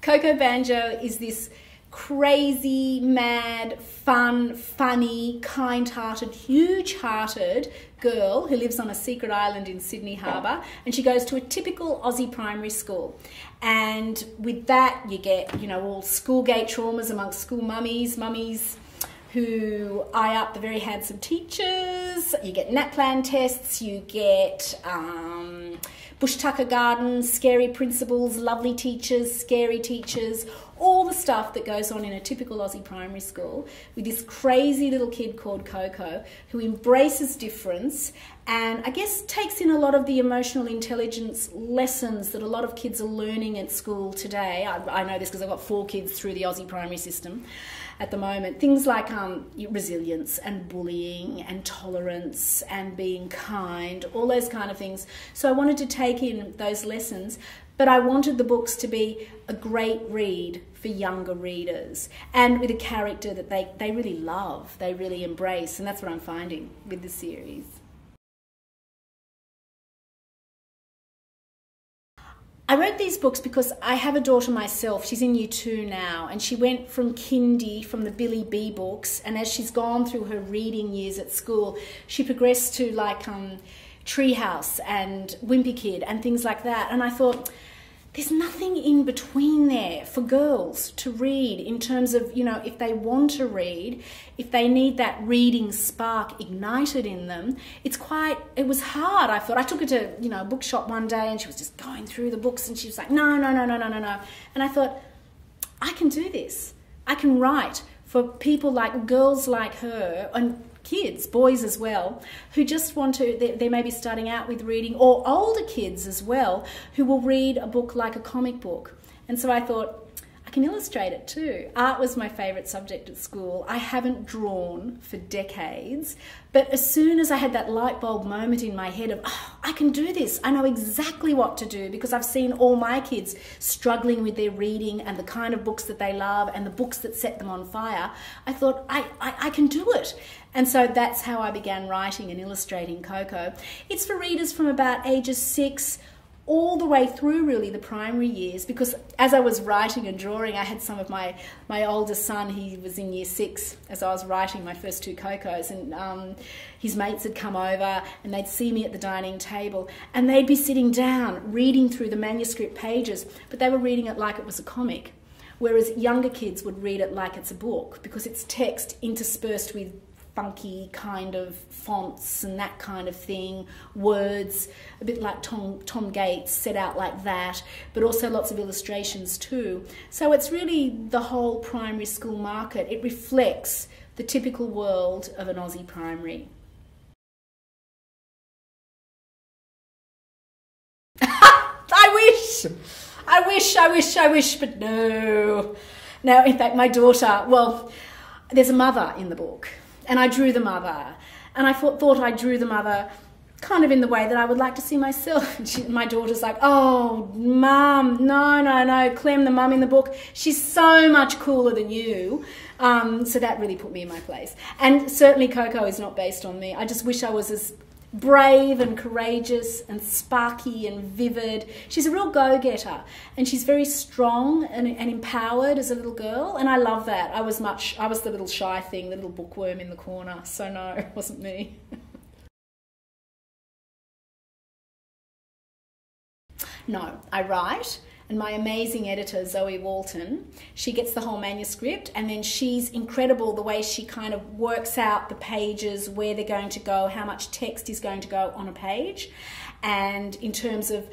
Coco Banjo is this crazy, mad, fun, funny, kind-hearted, huge-hearted girl who lives on a secret island in Sydney Harbour, and she goes to a typical Aussie primary school. And with that, you get, you know, all school gate traumas amongst school mummies who eye up the very handsome teachers. You get NAPLAN tests, you get bush tucker gardens, scary principals, lovely teachers, scary teachers, all the stuff that goes on in a typical Aussie primary school with this crazy little kid called Coco who embraces difference and I guess takes in a lot of the emotional intelligence lessons that a lot of kids are learning at school today. I know this because I've got 4 kids through the Aussie primary system at the moment. Things like resilience and bullying and tolerance and being kind, all those kind of things. So I wanted to take in those lessons, but I wanted the books to be a great read for younger readers and with a character that they really love, they really embrace, and that's what I'm finding with the series. I wrote these books because I have a daughter myself. She's in Year 2 now, and she went from kindy, from the Billy B books, and as she's gone through her reading years at school, she progressed to like Treehouse and Wimpy Kid and things like that. And I thought, there's nothing in between there for girls to read in terms of, you know, if they want to read, if they need that reading spark ignited in them. It was hard, I thought. I took her to, you know, a bookshop one day and she was just going through the books and she was like, no. And I thought, I can do this. I can write for people like girls like her and kids, boys as well, who just want to, they may be starting out with reading, or older kids as well, who will read a book like a comic book. And so I thought, I can illustrate it too. Art was my favourite subject at school. I haven't drawn for decades, but as soon as I had that light bulb moment in my head of, oh, I can do this, I know exactly what to do because I've seen all my kids struggling with their reading and the kind of books that they love and the books that set them on fire, I thought, I can do it. And so that's how I began writing and illustrating Coco. It's for readers from about ages 6 all the way through really the primary years, because as I was writing and drawing, I had some of my oldest son, he was in Year 6 as I was writing my first 2 Cocos, and his mates had come over and they'd see me at the dining table and they'd be sitting down reading through the manuscript pages, but they were reading it like it was a comic, whereas younger kids would read it like it's a book because it's text interspersed with funky kind of fonts and that kind of thing, words, a bit like Tom Gates set out like that, but also lots of illustrations too. So it's really the whole primary school market. It reflects the typical world of an Aussie primary. I wish, but no. Now, in fact, my daughter, well, there's a mother in the book. And I drew the mother, and I thought I drew the mother kind of in the way that I would like to see myself. And my daughter's like, oh, Mum, no, Clem, the mum in the book, she's so much cooler than you. So that really put me in my place. And certainly Coco is not based on me. I just wish I was as brave and courageous and sparky and vivid. She's a real go-getter, and she's very strong and empowered as a little girl, and I love that. I was the little shy thing, the little bookworm in the corner, so no, it wasn't me. No, I write, and my amazing editor, Zoe Walton, she gets the whole manuscript, and then she's incredible the way she kind of works out the pages, where they're going to go, how much text is going to go on a page. And in terms of,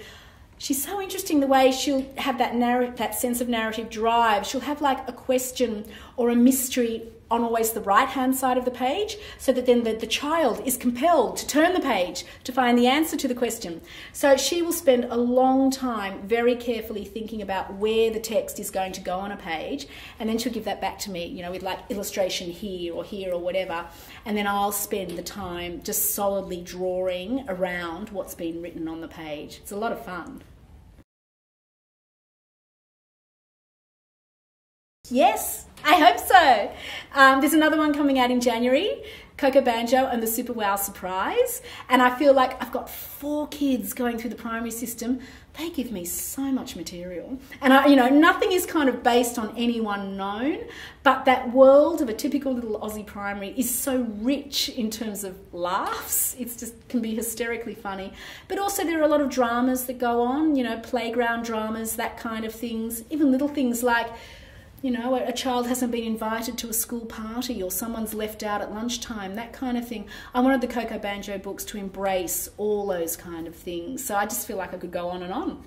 she's so interesting the way she'll have that sense of narrative drive. She'll have like a question or a mystery on always the right-hand side of the page, so that then the child is compelled to turn the page to find the answer to the question. So she will spend a long time very carefully thinking about where the text is going to go on a page, and then she'll give that back to me, you know, with like illustration here or whatever, and then I'll spend the time just solidly drawing around what's been written on the page. It's a lot of fun. Yes, I hope so. There's another one coming out in January, Coco Banjo and the Super Wow Surprise. And I feel like I've got 4 kids going through the primary system. They give me so much material. And, nothing is kind of based on anyone known, but that world of a typical little Aussie primary is so rich in terms of laughs. It's just can be hysterically funny. But also there are a lot of dramas that go on, playground dramas, that kind of things. Even little things like, a child hasn't been invited to a school party or someone's left out at lunchtime, that kind of thing. I wanted the Coco Banjo books to embrace all those kind of things. So I just feel like I could go on and on.